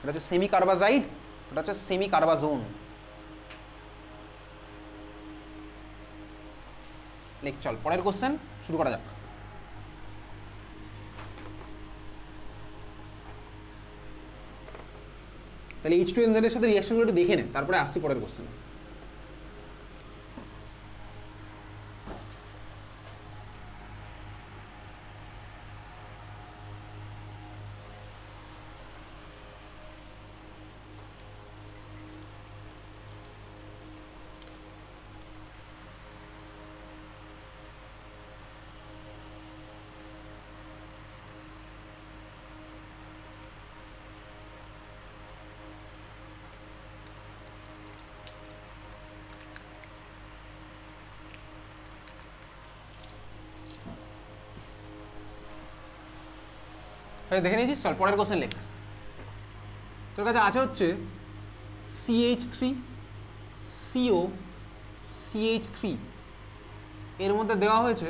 এটা হচ্ছে সেমি কার্বাজাইড, এটা হচ্ছে সেমি কার্বাজোন। লেখ চল পরের কোশ্চেন শুরু করা যাক। তাহলে H2NZ এর সাথে রিঅ্যাকশনগুলো একটু দেখে নে, তারপরে আসছি পরের কোশ্চেন। দেখে নিয়েছিস, চল পরের কোশ্চেন লেখ। তোর কাছে আছে হচ্ছে CH3CO CH3, এর মধ্যে দেওয়া হয়েছে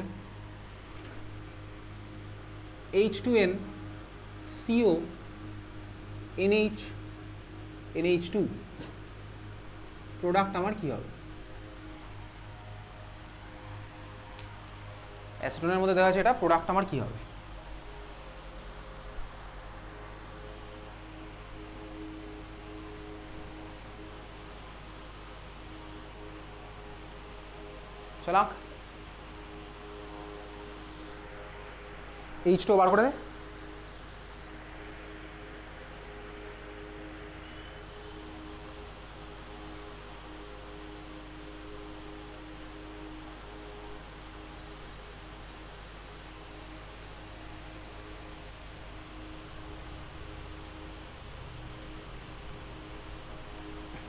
H2NCO NH2, প্রোডাক্ট আমার কি হবে? অ্যাসিটোনের মধ্যে দেওয়া আছে এটা, প্রোডাক্ট আমার কি হবে? চলাক H2 বার করে দে।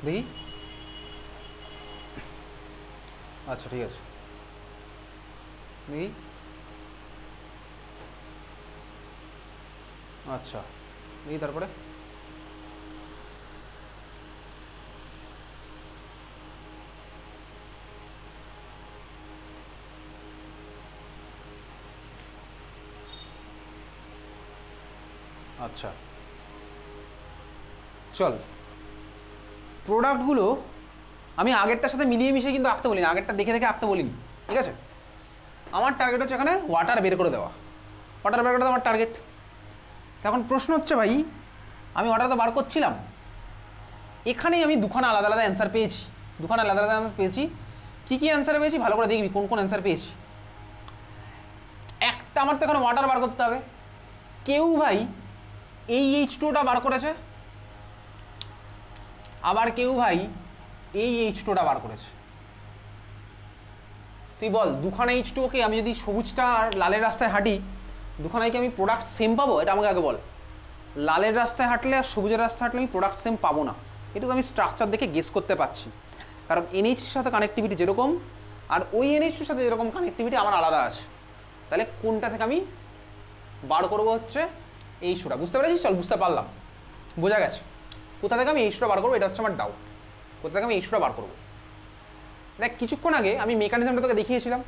দেখি, আচ্ছা ঠিক আছে, দেখি, আচ্ছা দেখি তারপরে। আচ্ছা চল, প্রোডাক্টগুলো আমি আগেরটার সাথে মিলিয়ে মিশিয়ে কিন্তু আঁকতে বলিনি, আগেরটা দেখে দেখে আঁকতে বলিনি, ঠিক আছে? আমার টার্গেট হচ্ছে এখানে ওয়াটার বের করে দেওয়া, ওয়াটার বের করে দেওয়া আমার টার্গেট। এখন প্রশ্ন হচ্ছে ভাই, আমি ওয়াটার তো বার করছিলাম, এখানেই আমি দুখানা আলাদা আলাদা অ্যান্সার পেয়েছি, দুখানা আলাদা আলাদা অ্যান্সার পেয়েছি। কী কী অ্যান্সার পেয়েছি ভালো করে দেখবি, কোন কোন অ্যান্সার পেয়েছি। একটা আমার তো এখানে ওয়াটার বার করতে হবে, কেউ ভাই এই H2টা বার করেছে, আবার কেউ ভাই এই H2টা বার করেছে। তুই বল দুখানা H2কে আমি যদি সবুজটা আর লালের রাস্তায় হাঁটি, দুখানায় কি আমি প্রোডাক্ট সেম পাবো? এটা আমাকে আগে বল। লালের রাস্তায় হাঁটলে আর সবুজের রাস্তায় হাঁটলে আমি প্রোডাক্ট সেম পাবো না, এটা তো আমি স্ট্রাকচার দেখে গেস করতে পারছি, কারণ NH-এর সাথে কানেক্টিভিটি যেরকম আর ওই NH2-এর সাথে যেরকম কানেক্টিভিটি আমার আলাদা আছে। তাহলে কোনটা থেকে আমি বার করবো হচ্ছে H2টা, বুঝতে পেরেছিস? চল বুঝতে পারলাম, বোঝা গেছে কোথা থেকে আমি H2টা বার করবো, এটা হচ্ছে আমার ডাউট, কোথা থেকে আমি H2টা বার করবো। দেখ কিছুক্ষণ আগে আমি মেকানিজমটা তোকে দেখিয়েছিলাম,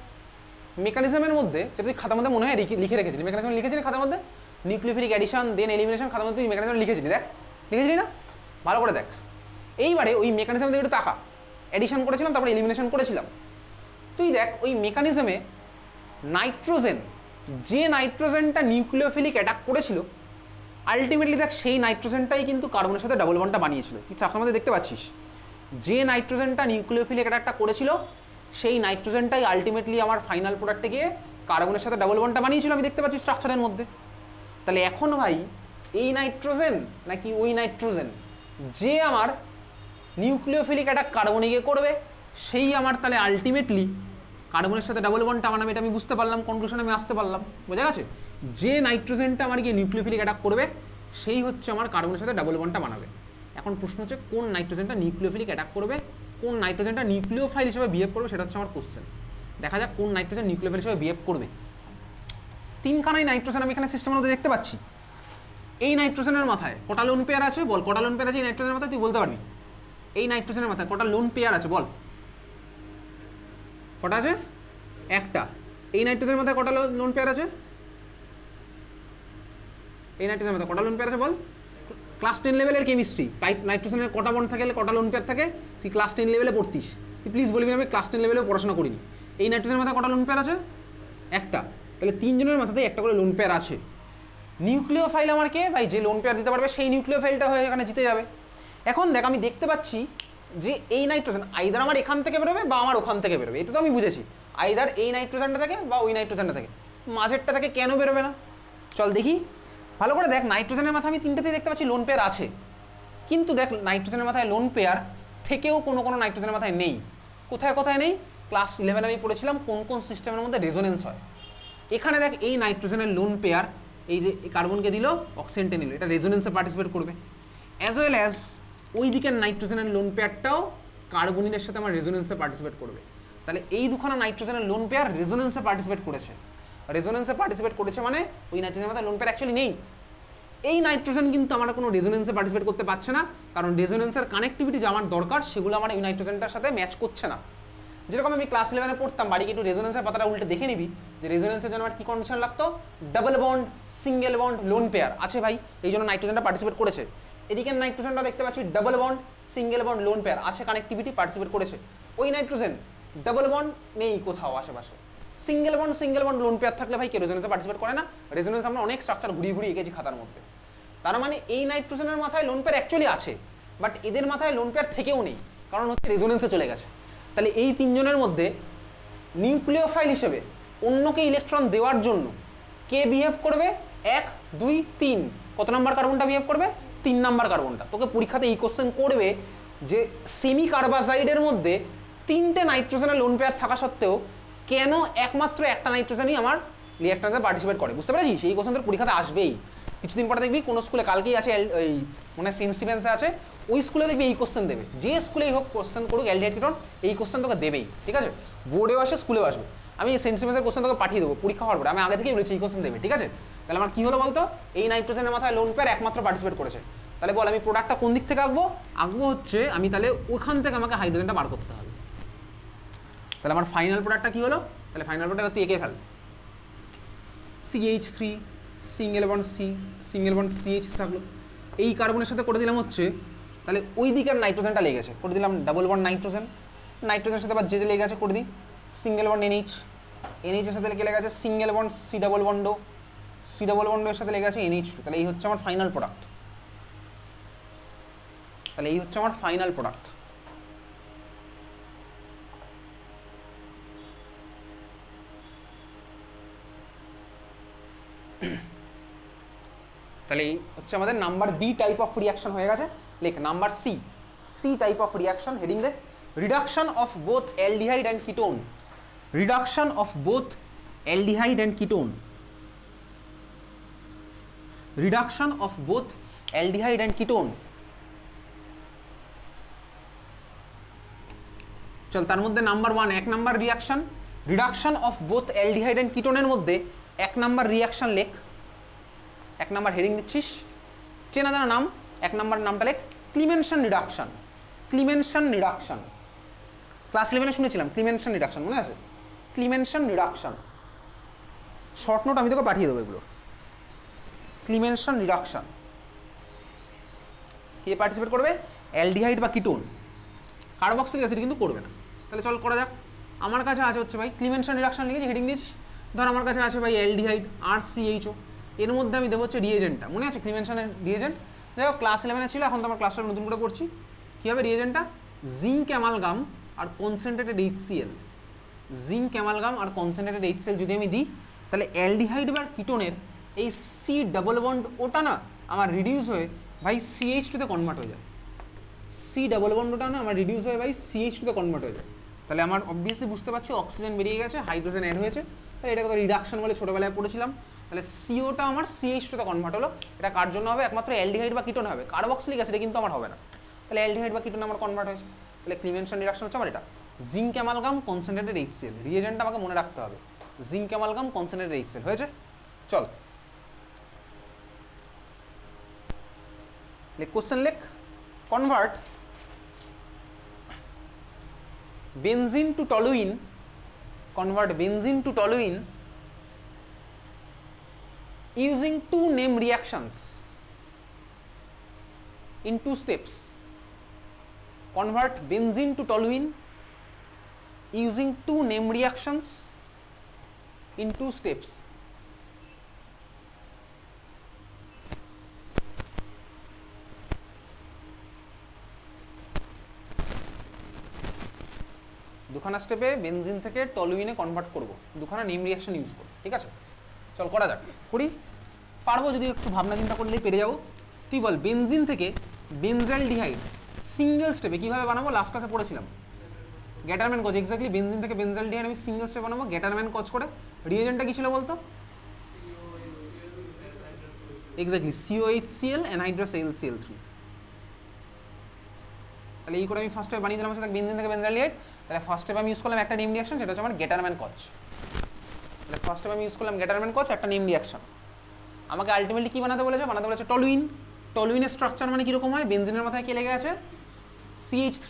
মেকানিজমের মধ্যে যেটা তুই খাতার মধ্যে মনে হয় লিখে রেখেছিলি, মেকানিজম লিখেছিলি খাতার মধ্যে, নিউক্লিওফিলিক অ্যাডিশন দেন এলিমিনেশন, খাতার মধ্যে তুই মেকানিজম লিখেছিলি, দেখ লিখেছিলি না? ভালো করে দেখ। এইবারে ওই মেকানিজম দিয়ে একটু তাকা, অ্যাডিশন করেছিলাম তারপরে এলিমিনেশন করেছিলাম, তুই দেখ ওই মেকানিজমে নাইট্রোজেন, যে নাইট্রোজেনটা নিউক্লিওফিলিক অ্যাটাক করেছিল, আলটিমেটলি দেখ সেই নাইট্রোজেনটাই কিন্তু কার্বনের সাথে ডাবল বন্ডটা বানিয়েছিল। তুই চাকরির মধ্যে দেখতে পাচ্ছিস, যে নাইট্রোজেনটা নিউক্লিওফিলিক অ্যাটাকটা করেছিল সেই নাইট্রোজেনটাই আলটিমেটলি আমার ফাইনাল প্রোডাক্টে গিয়ে কার্বনের সাথে ডাবল বন্ডটা বানিয়েছিল, আমি দেখতে পাচ্ছি স্ট্রাকচারের মধ্যে। তাহলে এখন ভাই এই নাইট্রোজেন নাকি ওই নাইট্রোজেন যে আমার নিউক্লিওফিলিক অ্যাটাক কার্বনে গিয়ে করবে, সেই আমার তাহলে আলটিমেটলি কার্বনের সাথে ডাবল বন্ডটা বানাবে, এটা আমি বুঝতে পারলাম, কনক্লুশনে আমি আসতে পারলাম, বোঝা গেছে? যে নাইট্রোজেনটা আমার গিয়ে নিউক্লিওফিলিক অ্যাটাক করবে সেই হচ্ছে আমার কার্বনের সাথে ডাবল বন্ডটা বানাবে। এখন প্রশ্ন হচ্ছে কোন নাইট্রোজেনটা নিউক্লিওফিলিক অ্যাটাক করবে, কোন নাইট্রোজেনটা নিউক্লিওফাইল হিসেবে বিহেভ করবে, সেটা হচ্ছে আমার কোশ্চেন। দেখা যাক কোন নাইট্রোজেন নিউক্লিওফাইল হিসেবে বিহেভ করবে। তিনখানাই নাইট্রোজেন আমি এখানে সিস্টেমের মধ্যে দেখতে পাচ্ছি। এই নাইট্রোজেনের মাথায় কটা লোন পেয়ার আছে বল, কটা লোন পেয়ার আছে এই নাইট্রোজেনের মাথায়, তুই বলতে পারবি? এই নাইট্রোজেনের মাথায় কটা লোন পেয়ার আছে বল, কটা আছে? একটা। এই নাইট্রোজেনের মাথায় কটা লোন পেয়ার আছে? এই নাইট্রোজেনের মাথায় কটা লোন পেয়ার আছে বল? ক্লাস 10 লেভেলের কেমিস্ট্রি, নাইট্রোজেনের কটা বন্ড থাকে, কটা লোন পেয়ার থাকে, তুই ক্লাস 10 লেভেলে পড়তিস, তুই প্লিজ বলবি না আমি ক্লাস 10 লেভেলেও পড়াশোনা করিনি। এই নাইট্রোজেনের মাথায় কটা লোন পেয়ার আছে? একটা। তাহলে 3 জনের মাথাতে একটা করে লোন পেয়ার আছে। নিউক্লিওফাইল আমার কে ভাই? যে লোন পেয়ার দিতে পারবে সেই নিউক্লিওফাইলটা হয়ে এখানে জিতে যাবে। এখন দেখ আমি দেখতে পাচ্ছি যে এই নাইট্রোজেন আইদার আমার এখান থেকে বেরোবে বা আমার ওখান থেকে বেরোবে, এটা তো আমি বুঝেছি, আইদার এই নাইট্রোজেনটা থেকে বা ওই নাইট্রোজেনটা থেকে, মাঝেরটা থেকে কেন বেরোবে না? চল দেখি ভালো করে দেখ। নাইট্রোজেনের মাথায় আমি তিনটেতেই দেখতে পাচ্ছি লোন পেয়ার আছে, কিন্তু দেখ নাইট্রোজেনের মাথায় লোন পেয়ার থেকেও কোনো কোনো নাইট্রোজেনের মাথায় নেই। কোথায় কোথায় নেই? ক্লাস 11 আমি পড়েছিলাম কোন কোন সিস্টেমের মধ্যে রেজোনেন্স হয়। এখানে দেখ এই নাইট্রোজেনের লোন পেয়ার এই যে কার্বনকে দিল, অক্সিজেনকে নিল, এটা রেজোনেন্সে পার্টিসিপেট করবে, অ্যাজ ওয়েল অ্যাজ ওই দিকের নাইট্রোজেনের লোন পেয়ারটাও কার্বনিনের সাথে আমার রেজোনেন্সে পার্টিসিপেট করবে। তাহলে এই দুখানা নাইট্রোজেনের লোন পেয়ার রেজোনেন্সে পার্টিসিপেট করেছে। রেজোনেন্সে পার্টিসিপেট করেছে মানে ওই নাইট্রোজেনের মাথায় লোন পেয়ার অ্যাকচুয়ালি নেই। এই নাইট্রোজেন কিন্তু আমার কোনো রেজোনেন্সে পার্টিসিপেট করতে পারছে না, কারণ রেজোনেন্সের কানেক্টিভিটি যে আমার দরকার সেগুলো আমার এই নাইট্রোজেনটার সাথে ম্যাচ করছে না। যেরকম আমি ক্লাস 11-এ পড়তাম, বাড়িকে একটু রেজোনেন্সের পাতাটা উল্টে দেখে নিবি যে রেজোনেন্সের জন্য আমার কি কন্ডিশন লাগতো, double bond, single bond, lone pair আছে ভাই, এই জন্য নাইট্রোজেনটা পার্টিসিপেট করেছে। এদিকে নাইট্রোজেনটা দেখতে পাচ্ছি double bond, single bond, lone pair আছে, কানেক্টিভিটি পার্টিসিপেট করেছে। ওই নাইট্রোজেন ডাবল বন্ড নেই কোথাও আশেপাশে, সিঙ্গেল বন্ড, লোন পেয়ার থাকলে ভাই কে রেজোনেন্সে পার্টিসিপেট করে না? রেজোনেন্স আমরা অনেক স্ট্রাকচার ঘুরিয়ে ঘুরিয়ে এঁকেছি খাতার মধ্যে। তার মানে এই নাইট্রোজেনের মাথায় লোন পেয়ার অ্যাকচুয়ালি আছে, বাট এদের মাথায় লোন পেয়ার থেকেও নেই, কারণ হচ্ছে রেজোনেন্সে চলে গেছে। তাহলে এই তিনজনের মধ্যে নিউক্লিওফাইল হিসেবে অন্যকে ইলেকট্রন দেওয়ার জন্য কে বিহেভ করবে? 1, 2, 3 কত নাম্বার কার্বনটা বিহেভ করবে? 3 নাম্বার কার্বনটা। তোকে পরীক্ষাতে এই কোশ্চেন করবে যে সেমি কার্বাজাইডের মধ্যে 3টে নাইট্রোজেনের লোন পেয়ার থাকা সত্ত্বেও কেন একমাত্র একটা নাইট্রোজেনই আমার রিঅ্যাক্ট্যান্সে পার্টিসিপেট করে? বুঝতে পেরেছিস? এই কোশ্চেন তোর পরীক্ষাতে আসবেই। কিছুদিন পরে দেখবি কোনো স্কুলে, কালকেই আছে এই মানে সেন্ট স্টিভেন্সে আছে, ওই স্কুলে দেখবি এই কোশ্চেন দেবে, যে স্কুলেই হোক কোশ্চেন করুক অ্যালডিহাইড কিটোন, এই কোশ্চেন তোকে দেবেই, ঠিক আছে? বোর্ডেও আসে, স্কুলেও আসবে। আমি সেন্ট স্টিভেন্সের কোশ্চেন তোকে পাঠিয়ে দেবো পরীক্ষা হওয়ার পরে, আমি আগে থেকেই বলেছি এই কোশ্চেন দেবে, ঠিক আছে? তাহলে আমার কি হলো বলতো, এই নাইট্রোজেনের মাথায় লোন পেয়ার একমাত্র পার্টিসিপেট করেছে। তাহলে বল আমি প্রোডাক্টটা কোন দিক থেকে আঁকবো? আঁকবো হচ্ছে আমি তাহলে ওখান থেকে আমাকে হাইড্রোজেনটা বার করতে হবে। তাহলে আমার ফাইনাল প্রোডাক্টটা কি হলো? তাহলে ফাইনাল প্রোডাক্ট তুই এঁকে fail, CH3 single bond C, single bond CH থাকলো, এই কার্বনের সাথে করে দিলাম হচ্ছে, তাহলে ওই দিকের নাইট্রোজেনটা লেগেছে, করে দিলাম ডাবল বন্ড নাইট্রোজেন, নাইট্রোজেনের সাথে আবার যে লেগে আছে করে দিই সিঙ্গেল বন্ড NH, NH এর সাথে লেগে আছে সিঙ্গেল বন্ড C ডাবল বন্ডও, C ডাবল বন্ডের সাথে লেগে আছে NH2। তাহলে এই হচ্ছে আমার ফাইনাল প্রোডাক্ট। তাহলে এই হচ্ছে আমার ফাইনাল প্রোডাক্ট। তাহলে এই হচ্ছে আমাদের number B type of reaction হয়ে গেছে। লেখ number C type of reaction, heading দে, reduction of both aldehyde and ketone, reduction of both aldehyde and ketone, reduction of both aldehyde and ketone. চল তার মধ্যে number 1 1 number reaction, reduction of both aldehyde and কিটোনের মধ্যে 1 number reaction লেখ, 1 number heading দিচ্ছিস, চেনা জানা নাম, 1 নাম্বার নামটা লেখ ক্লিমেনশন রিডাকশন। ক্লিমেনশন রিডাকশন ক্লাস 11-এ শুনেছিলাম, ক্লিমেনশন রিডাকশন মনে আছে? ক্লিমেনশন রিডাকশন শর্ট নোট আমি তোকে পাঠিয়ে দেবো এগুলো। ক্লিমেনশন রিডাকশন কে পার্টিসিপেট করবে? অ্যালডিহাইড বা কিটোন, কার্বক্সিলিক অ্যাসিড কিন্তু করবে না। তাহলে চল করা যাক। আমার কাছে আছে হচ্ছে ভাই ক্লিমেনশন রিডাকশন লিখেছি, হেডিং দিয়েছিস, ধর আমার কাছে আছে ভাই অ্যালডিহাইড RCHO, এর মধ্যে আমি দেবো হচ্ছে রিয়েজেন্টটা, মনে আছে ক্লিমেনশনের রিয়েজেন্ট? দেখো ক্লাস 11-এ ছিল, এখন তো আমার ক্লাসটা নতুন করে পড়ছি। কী হবে রিয়েজেন্টটা? জিঙ্ক অ্যামালগাম আর কনসেন্ট্রেটেড HCl, জিঙ্ক অ্যামালগাম আর কনসেন্ট্রেটেড HCl যদি আমি দিই, তাহলে অ্যালডিহাইড বা কিটোনের এই C ডাবল বন্ড ওটা না আমার রিডিউস হয়ে ভাই CH2 তে কনভার্ট হয়ে যায়, C ডাবল বন্ড ওটা না আমার রিডিউস হয়ে ভাই CH2 তে কনভার্ট হয়ে যায়। তাহলে আমার অবভিয়াসলি বুঝতে পারছি অক্সিজেন বেরিয়ে গেছে, হাইড্রোজেন অ্যাড হয়েছে, তাহলে এটাকে তো রিডাকশন বলে ছোটোবেলায় পড়েছিলাম। তাহলে COটা আমার CH2 তে কনভার্ট হলো, এটা কার জন্য হবে? একমাত্র অ্যালডিহাইড বা কিটোন হবে, কার্বক্সিলিক অ্যাসিডে কিন্তু আমার হবে না। তাহলে অ্যালডিহাইড বা কিটোন আমার কনভার্ট হয়েছে, তাহলে ক্লিমেনশন রিডাকশন হচ্ছে আমার এটা। জিঙ্ক অ্যামালগাম কনসেন্ট্রেটেড HCl, রিয়েজেন্টটা আমাকে মনে রাখতে হবে, জিঙ্ক অ্যামালগাম কনসেন্ট্রেটেড HCl হয়েছে। চল লেখ কোশ্চেন লেখ, convert benzene to toluene, convert benzene to toluene using two name reactions, in 2 steps convert benzene to toluene using 2 name reactions in 2 steps. দুখানা স্টেপে বেনজিন থেকে টলুইনে কনভার্ট করব, দুখানা নেম রিঅ্যাকশন ইউজ করব, ঠিক আছে? চল করা যাক, করি। পারবো যদি একটু ভাবনা চিন্তা করলেই পেরে যাবো। তুই বল বেনজিন থেকে বেনজালডিহাইড সিঙ্গেল স্টেপে কিভাবে বানাবো? লাস্ট ক্লাসে পড়েছিলাম গ্যাটারম্যান কচ। এক্স্যাক্টলি বেনজিন থেকে বেনজালডিহাইড আমি সিঙ্গেল স্টেপ বানাবো গ্যাটারম্যান কচ করে। রিএজেন্টটা কি ছিল বলতো? Exactly COHCl anhydrous AlCl3। তাহলে এই করে আমি ফার্স্ট স্টেপ বানিয়ে দিলাম সাথে বেনজিন থেকে বেনজালডিহাইড। তাহলে ফার্স্ট স্টেপ আমি ইউজ করলাম একটা নেম রিঅ্যাকশন, সেটা হচ্ছে আমার গ্যাটারম্যান কচ। তাহলে ফার্স্ট স্টেপ আমি ইউজ করলাম গ্যাটারম্যান কচ, একটা নেম রিঅ্যাকশন। আমাকে আলটিমেটলি কি বানাতে বলেছে? বানাতে বলেছে টলুইন। টলুইনের স্ট্রাকচার মানে কীরকম হয়? বেনজিনের মাথায় কে লেগে আছে? CH3।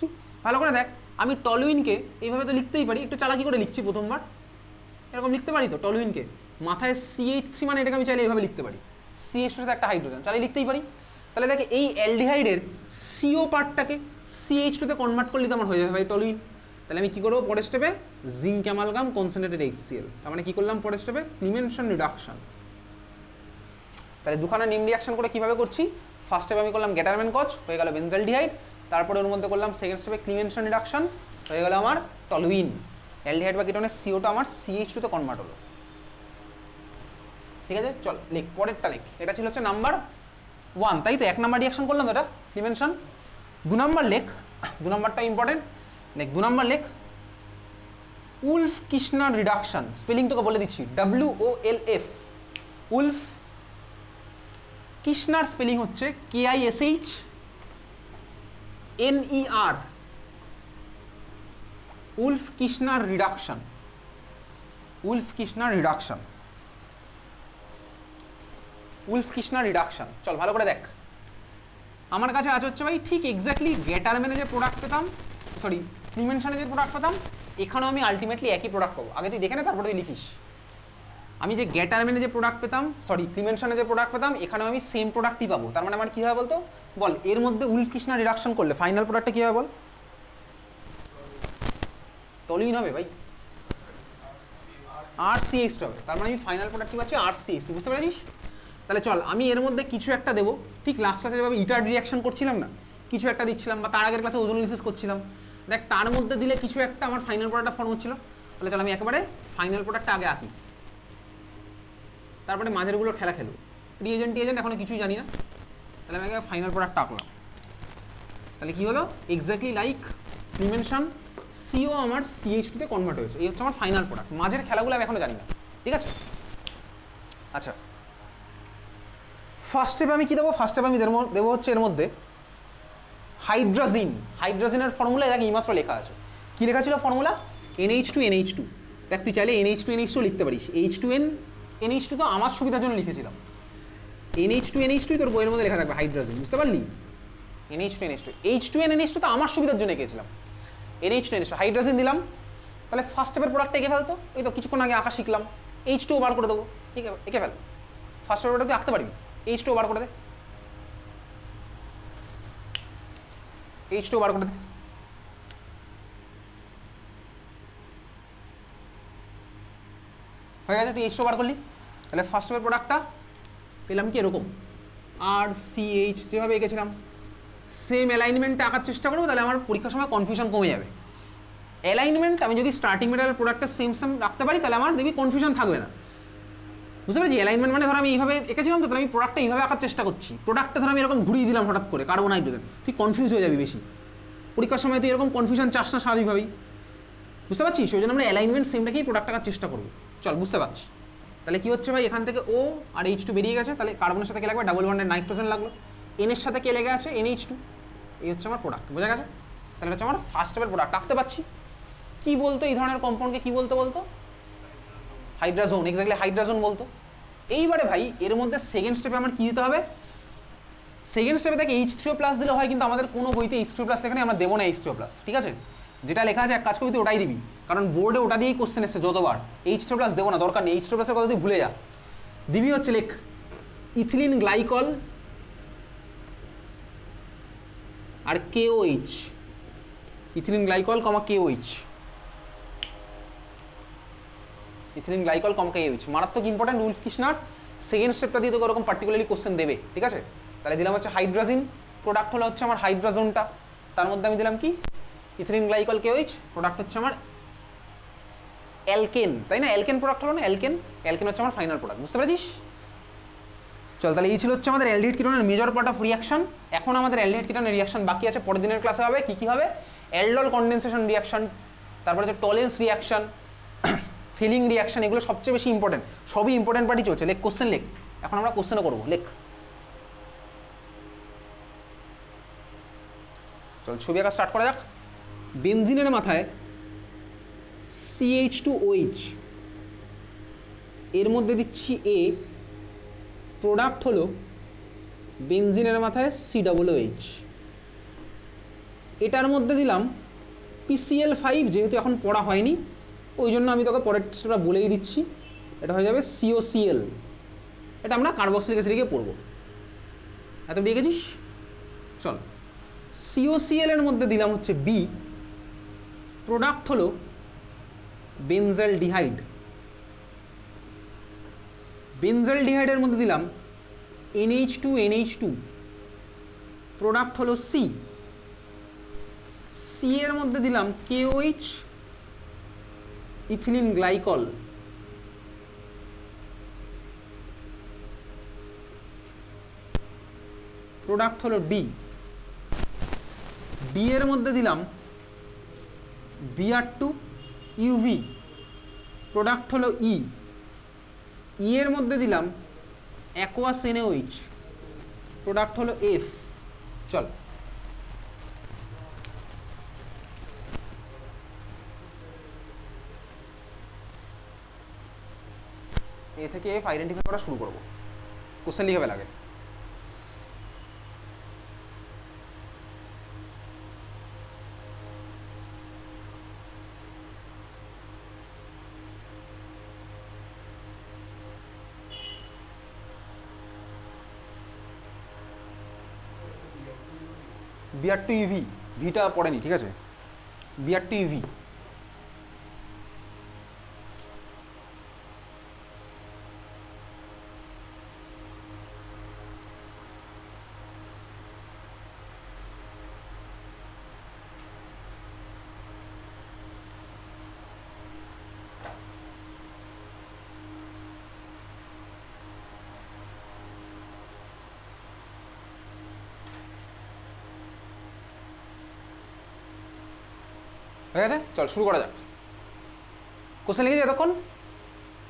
ভালো করে দেখ, আমি টলুইনকে এইভাবে তো লিখতেই পারি, একটু চালাকি করে লিখছি প্রথমবার, এরকম লিখতে পারি তো টলুইনকে মাথায় CH3 মানে এটাকে আমি চাইলে এইভাবে লিখতে পারি, CH2 সাথে একটা হাইড্রোজেন, চাইলে লিখতেই পারি। তাহলে দেখ এই অ্যালডিহাইডের CO পার্টটাকে CH2 তে কনভার্ট করলে তো আমার হয়ে যাবে ভাই টলুইন। তাহলে আমি কী করবো পরের স্টেপে? Zinc amalgam concentrated HCl। তার মানে কী করলাম পরের স্টেপে? ক্লিমেনশন রিডাকশন। তাহলে দুখানা নেম রিঅ্যাকশন করে কীভাবে করছি? ফার্স্ট স্টেপে আমি করলাম গ্যাটারম্যান কচ, হয়ে গেল বেনজালডিহাইড। তারপরে ওর মধ্যে করলাম সেকেন্ড স্টেপে ক্লিমেনশন রিডাকশন, হয়ে গেল আমার টলুইন। অ্যালডিহাইড বা কিটোনের সিওটা আমার CH2 তে কনভার্ট হলো, ঠিক আছে? চল লিখ পরেরটা লিখ। এটা ছিল হচ্ছে নাম্বার 1, তাই তো? 1 নাম্বার রিঅ্যাকশন করলাম এটা ক্লিমেনশন। 2 নাম্বার লেখ, 2 নাম্বারটা ইম্পর্টেন্ট। লেখ 2 নাম্বার লেখ উলফ কিশনার রিডাকশন। স্পেলিং তোকে বলে দিচ্ছি, WOLF। উলফ কিশনার স্পেলিং হচ্ছে KISHNER। Wolff Kishner reduction, Wolff Kishner reduction, Wolff Kishner reduction. চল ভালো করে দেখ, আমার কাছে আজ হচ্ছে ভাই ঠিক এক্স্যাক্টলি গ্যাটারম্যানে যে প্রোডাক্ট পেতাম, সরি ক্লিমেনশনে যে প্রোডাক্ট পেতাম, এখানেও আমি আলটিমেটলি একই প্রোডাক্ট পাবো। আগে তুই দেখে নে, তারপরে তুই লিখিস। আমি যে গ্যাটারম্যানে যে প্রোডাক্ট পেতাম, সরি ক্লিমেনশনে যে প্রোডাক্ট পেতাম, এখানেও আমি সেম প্রোডাক্টই পাবো। তার মানে আমার কী হবে বলতো? বল এর মধ্যে উলফ কিশনার রিডাকশন করলে ফাইনাল প্রোডাক্টটা কী হবে বল? টলুইন হবে ভাই, RCH হবে। তার মানে আমি ফাইনাল প্রোডাক্ট কি পাচ্ছি? RCH। বুঝতে পেরেছিস? তাহলে চল আমি এর মধ্যে কিছু একটা দেবো, ঠিক লাস্ট ক্লাসে যেভাবে ইটার রিঅ্যাকশন করছিলাম না, কিছু একটা দিচ্ছিলাম, বা তার আগের ক্লাসে ওজোনোলিসিস করছিলাম, দেখ তার মধ্যে দিলে কিছু একটা আমার ফাইনাল প্রোডাক্টটা ফর্ম হচ্ছিল। তাহলে চল আমি একেবারে ফাইনাল প্রোডাক্টটা আগে আঁকি, তারপরে মাঝেরগুলো খেলা খেলো। রিএজেন্ট টিএজেন্ট এখনো কিছুই জানি না, তাহলে আমি আগে ফাইনাল প্রোডাক্টটা আঁকলাম। তাহলে কি হলো? এক্স্যাক্টলি লাইক ক্লিমেনশন, CO আমার CH2 তে কনভার্ট হয়েছে। এই হচ্ছে আমার ফাইনাল প্রোডাক্ট। মাঝের খেলাগুলো আমি এখনো জানি না, ঠিক আছে? আচ্ছা, ফার্স্ট স্টেপে আমি কি দেবো? ফার্স্ট স্টেপে আমি দেবো হচ্ছে এর মধ্যে হাইড্রাজিন। হাইড্রাজিনের ফর্মুলা দেখ এইমাত্র লেখা আছে। কি লেখা ছিল ফর্মুলা? NH2NH2। দেখ তুই চাইলে NH2NH2 লিখতে পারিস। H2N NH2 তো আমার সুবিধার জন্য লিখেছিলাম, NH2NH2 তোর বইয়ের মধ্যে লেখা থাকবে হাইড্রাজিন, বুঝতে পারলি? NH2NH2, H2N NH2 তো আমার সুবিধার জন্য এঁকেছিলাম। NH2NH2 হাইড্রাজিন দিলাম। তাহলে ফার্স্ট স্টেপের প্রোডাক্টটা এঁকে ফেলতো। ওই তো কিছুক্ষণ আগে আঁকা শিখলাম, H2 বার করে দেবো, ঠিক আছে? এঁকে ফেল। ফার্স্ট স্টেপের প্রোডাক্ট তুই আঁকতে পারবি, H2 বার করে দে, H2 বার করে দে। হয়ে গেছে, তুই H2 বার করলি। তাহলে ফার্স্ট স্টেপের প্রোডাক্টটা পেলাম কি এরকম, RCH যেভাবে এঁকেছিলাম সেম অ্যালাইনমেন্টে আঁকার চেষ্টা করবো, তাহলে আমার পরীক্ষার সময় কনফিউশন কমে যাবে। অ্যালাইনমেন্ট আমি যদি স্টার্টিং মেটারিয়াল প্রোডাক্টটা সেম সেম রাখতে পারি, তাহলে আমার দেখবি কনফিউশন থাকবে না, বুঝতে পেরেছি? অ্যালাইনমেন্ট মানে ধর আমি এইভাবে এঁকেছিলাম, তো তাহলে আমি প্রোডাক্টটা এইভাবে আঁকার চেষ্টা করছি, প্রোডাক্টটা ধর আমি এরকম ঘুরিয়ে দিলাম হঠাৎ করে কার্বন হাইড্রোজেন, তুই কনফিউজ হয়ে যাবি বেশি। পরীক্ষার সময় তুই এরকম কনফিউশন চাস না স্বাভাবিকভাবেই, বুঝতে পারছিস? ওই জন্য আমরা অ্যালাইনমেন্ট সেম রেখেই প্রোডাক্ট আঁকার চেষ্টা করবো। চল বুঝতে পারছি। তাহলে কি হচ্ছে ভাই, এখান থেকে O আর H2 বেরিয়ে গেছে, তাহলে কার্বনের সাথে কে লাগবে? ডাবল বন্ডের নাইট্রোজেন লাগলো। N এর সাথে কে লেগে আছে? NH2। এই হচ্ছে আমার প্রোডাক্ট, বোঝা গেছে? তাহলে হচ্ছে আমার ফার্স্ট স্টেপের প্রোডাক্ট আঁকতে পারছি। কি বলতো এই ধরনের কম্পাউন্ডকে? কি বলতো বলতো? হাইড্রাজোন। এক্স্যাক্টলি হাইড্রাজোন বলতো। এইবারে ভাই এর মধ্যে সেকেন্ড স্টেপে আমার কি দিতে হবে? সেকেন্ড স্টেপে দেখে H3O+ দিলে হয়, কিন্তু আমাদের কোনো বইতে H3O+ লেখা নেই, আমরা দেবো না H3O+, ঠিক আছে? যেটা লেখা আছে এক কাজ করবি তুই ওটাই দিবি, কারণ বোর্ডে ওটা দিয়েই কোশ্চেন এসেছে যতবার। H3O+ দেবো না, দরকার নেই। H3O+ এর কথা তুই ভুলে যা। দিবি হচ্ছে লেখ ইথিলিন গ্লাইকল আর KOH, ইথিলিন গ্লাইকল কমা KOH, ইথিলিন গ্লাইকল কমা KOH, মারাত্মক ইম্পর্টেন্ট। উলফ কৃষ্ণার সেকেন্ড স্টেপটা দিয়ে তোকে ওরকম পার্টিকুলারলি কোশ্চেন দেবে, ঠিক আছে? তাহলে দিলাম হচ্ছে হাইড্রাজিন, প্রোডাক্ট হলো হচ্ছে আমার হাইড্রাজনটা, তার মধ্যে আমি দিলাম কি ইথিলিন গ্লাইকল KOH, প্রোডাক্ট হচ্ছে আমার অ্যালকেন, তাই না? অ্যালকেন প্রোডাক্ট হলো না, অ্যালকেন, অ্যালকেন হচ্ছে আমার ফাইনাল প্রোডাক্ট, বুঝতে পেরেছিস? চল, তাহলে এই ছিল হচ্ছে আমাদের অ্যালডিহাইড কিটোনের মেজর পার্ট অফ রিয়াকশন। এখন আমাদের অ্যালডিহাইড কিটোনের রিয়াকশন বাকি আছে, পরের দিনের ক্লাসে হবে। কি কি হবে? অ্যালডল কনডেনসেশন রিয়াকশন, তারপরে হচ্ছে টলেন্স রিয়াকশন, ফিলিং রিয়াকশন, এগুলো সবচেয়ে বেশি ইম্পর্টেন্ট। সবই ইম্পর্টেন্ট পার্টই চলছে। লেখ কোশ্চেন, লেখ, এখন আমরা কোশ্চেনও করবো, লেখ। চল ছবি আঁকা স্টার্ট করা যাক। বেনজিনের মাথায় CH2OH, এর মধ্যে দিচ্ছি A, প্রোডাক্ট হলো বেনজিনের মাথায় COOH, এটার মধ্যে দিলাম PCl5, যেহেতু এখন পড়া হয়নি ওই জন্য আমি তোকে পরের স্টেপটা বলেই দিচ্ছি, এটা হয়ে যাবে COCl, এটা আমরা কার্বক্সিলিক অ্যাসিড লিখে পড়বো। এত দিয়ে গেছিস? চল, COCl এর মধ্যে দিলাম হচ্ছে B, প্রোডাক্ট হলো বেনজালডিহাইড, বেনজালডিহাইডের মধ্যে দিলাম NH2NH2, প্রোডাক্ট হলো C, C এর মধ্যে দিলাম KOH, ইথিলিন গ্লাইকল, প্রোডাক্ট হলো D, D এর মধ্যে দিলাম Br2UV, প্রোডাক্ট হলো E, E এর মধ্যে দিলাম অ্যাকোয়াস NaOH, প্রোডাক্ট হলো F। চল, এ থেকে F আইডেন্টিফাই করা শুরু করবো। কোশ্চেন লিখে লাগে। Br2UV, ভিটা পড়েনি, ঠিক আছে? Br2UV, হয়ে গেছে? চল শুরু করা যাক। কোশ্চেন লিখেছি এতক্ষণ,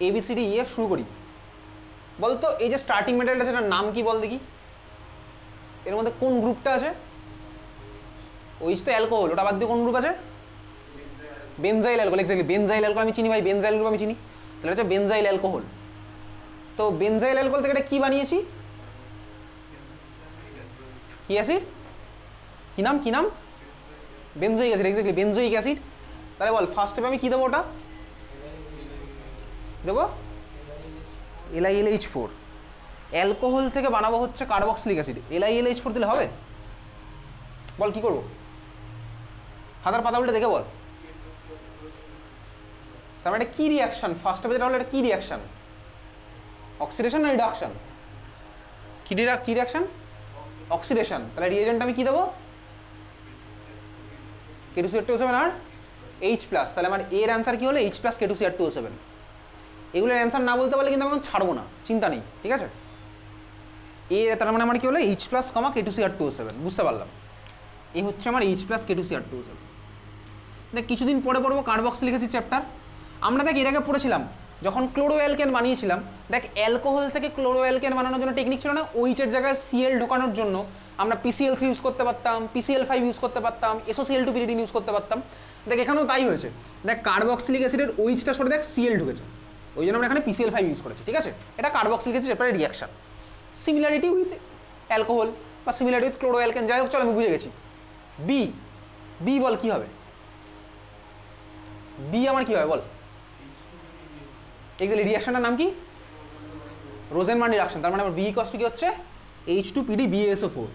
ABCDEF, শুরু করি। বলতো এই যে স্টার্টিং মেটেরিয়ালটা আছে এটার নাম কি বল দেখি? এর মধ্যে কোন গ্রুপটা আছে? ওইচ তো অ্যালকোহল, ওটা বাদ দিয়ে কোন গ্রুপ আছে? Benzyl alcohol, exactly, benzyl alcohol আমি চিনি ভাই, বেনজাইল গ্রুপ আমি চিনি, তাহলে হচ্ছে বেনজাইল অ্যালকোহল। তো বেনজাইল অ্যালকোহল থেকে এটা কি বানিয়েছি? কি অ্যাসিড? কি নাম, কি নাম? Benzoic acid, exactly, benzoic acid. তাহলে বল ফার্স্ট স্টেপে আমি কি দেবো? ওটা দেবো LiLH4। অ্যালকোহল থেকে বানাবো হচ্ছে কার্বক্সিলিক অ্যাসিড, LiLH4 দিলে হবে? বল কি করবো? খাতার পাতা উল্টে দেখে বল। তার মানে কি রিয়াকশন? ফার্স্ট স্টেপে যেটা হলো এটা কি রিয়াকশন? অক্সিডেশন না রিডাকশন? কি রিয়াকশন? অক্সিডেশন। তাহলে রিয়েজেন্ট আমি কি দেবো? K2CR2O7 আর H+। তাহলে আমার এর অ্যান্সার কি হলো? H+ K2CR2O7। এগুলোর অ্যান্সার না বলতে পারলে কিন্তু আমি ছাড়বো না, চিন্তা নেই, ঠিক আছে? তার মানে আমার কি হলো? H+ K2CR2O7, বুঝতে পারলাম? এই হচ্ছে আমার H+ K2CR2O7। দেখ কিছুদিন পরে পড়বো কার্বক্সিলিক অ্যাসিড চ্যাপ্টার। আমরা দেখ এর আগে পড়েছিলাম যখন ক্লোরোঅ্যালকেন বানিয়েছিলাম, দেখ অ্যালকোহল থেকে ক্লোরোঅ্যালকেন বানানোর জন্য টেকনিক ছিল না, OH এর জায়গায় Cl ঢোকানোর জন্য আমরা PCl3 ইউজ করতে পারতাম, PCl5 ইউজ করতে পারতাম, SOCl2 পিরিডিন ইউজ করতে পারতাম। দেখ এখানেও তাই হয়েছে, দেখ কার্বক্সিলিক অ্যাসিডের OH-টা সরে দেখ Cl ঢুকেছে, ওই জন্য আমরা এখানে PCl5 ইউজ করেছি, ঠিক আছে? এটা কার্বক্সিলিক অ্যাসিড চ্যাপ্টারের রিয়াকশন। সিমিলারিটি উইথ অ্যালকোহল বা সিমিলারিটি উইথ ক্লোরোঅ্যালকেন, যাই হোক, চল আমি বুঝে গেছি। বি বল কি হবে? বি আমার কি হবে বল? এক্স্যাক্টলি, রিঅ্যাকশনটার নাম কি? Rosenberg reaction. তার মানে আমার বি ইকুয়ালস টু কি হচ্ছে? H2PD BaSO4।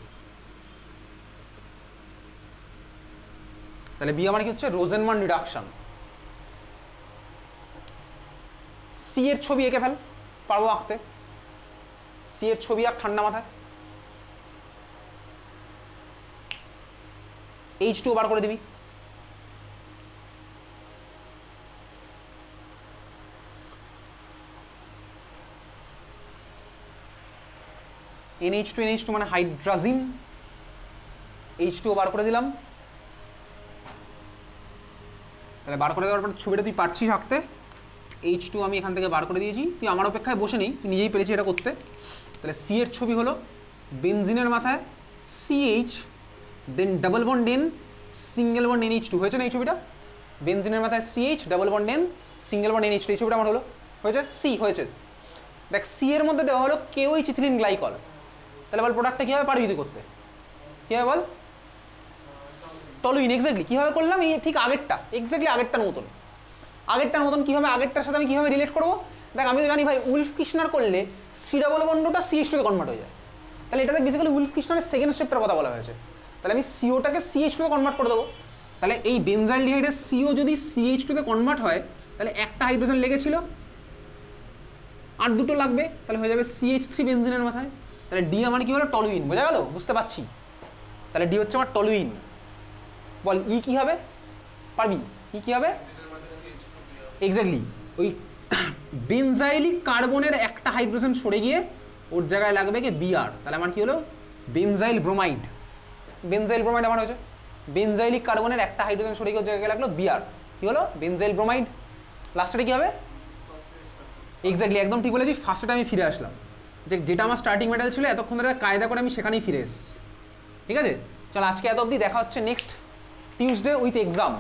তাহলে বি আমার কি হচ্ছে রোজেনমান রিডাকশন। সি এর ছবি এঁকে ফেল, পারবো আঁকতে। সি এর ছবি আর ঠান্ডা মাথায়। H2 বার করে দিবি। NH2 NH2 মানে হাইড্রাজিন। H2 বার করে দিলাম। তাহলে বার করে দেওয়ার পর ছবিটা তুই পারছিস আঁকতে। H2 আমি এখান থেকে বার করে দিয়েছি, তুই আমার অপেক্ষায় বসে নেই, তুই নিজেই পেরেছি এটা করতে। তাহলে সি এর ছবি হলো বেনজিনের মাথায় CH, then double bond N, single bond NH2। হয়েছে না এই ছবিটা? বেনজিনের মাথায় CH, double bond N, single bond NH2, এই ছবিটা আমার হলো। হয়েছে? সি হয়েছে। দেখ সি এর মধ্যে দেওয়া হলো কেউই চিথিলিন গ্লাইকল। তাহলে বল প্রোডাক্টটা কীভাবে পারবি তুই করতে? কীভাবে বল? টলুইন। এক্স্যাক্টলি কীভাবে করলাম? এই ঠিক আগেরটা, এক্স্যাক্টলি আগেরটার মতন। আগেরটার মতন কীভাবে, আগেরটার সাথে আমি কীভাবে রিলেট করবো? দেখ আমি তো জানি ভাই উলফ কৃষ্ণার করলে সি ডাবল বন্ডটা CH2 তে কনভার্ট হয়ে যায়। তাহলে এটাতে বেসিক্যালি উলফ কৃষ্ণারের সেকেন্ড স্টেপটার কথা বলা হয়েছে। তাহলে আমি সিওটাকে CH2 তে কনভার্ট করে দেবো। তাহলে এই বেনজাইলডিহাইডের সিও যদি CH2 তে কনভার্ট হয়, তাহলে একটা হাইড্রোজেন লেগেছিল, আর দুটো লাগবে, তাহলে হয়ে যাবে CH3 বেনজিনের মাথায়। তাহলে ডি আমার কি হলো? টলুইন। বোঝা গেল? বুঝতে পারছি। তাহলে ডি হচ্ছে আমার টলুইন। বল ই কি হবে? পারবি? ই কি হবে? এক্স্যাক্টলি ওই বেনজাইলিক কার্বনের একটা হাইড্রোজেন সরে গিয়ে ওর জায়গায় লাগবে কি বিআর। তাহলে আমার কি হলো? Benzyl bromide. বেনজাইল ব্রোমাইড আমার হয়েছে। বেনজাইলিক কার্বনের একটা হাইড্রোজেন সরে গিয়ে ওর জায়গায় লাগলো বিআর। কি হলো? Benzyl bromide. লাস্টে কি হবে? এক্স্যাক্টলি একদম ঠিক বলেছি। ফার্স্টে আমি ফিরে আসলাম, যেটা আমার স্টার্টিং মেটাল ছিল এতক্ষণ ধরে কায়দা করে আমি সেখানেই ফিরে এসেছি। ঠিক আছে, চল আজকে এত অবধি, দেখা হচ্ছে নেক্সট টিউসডে উইথ এক্সাম।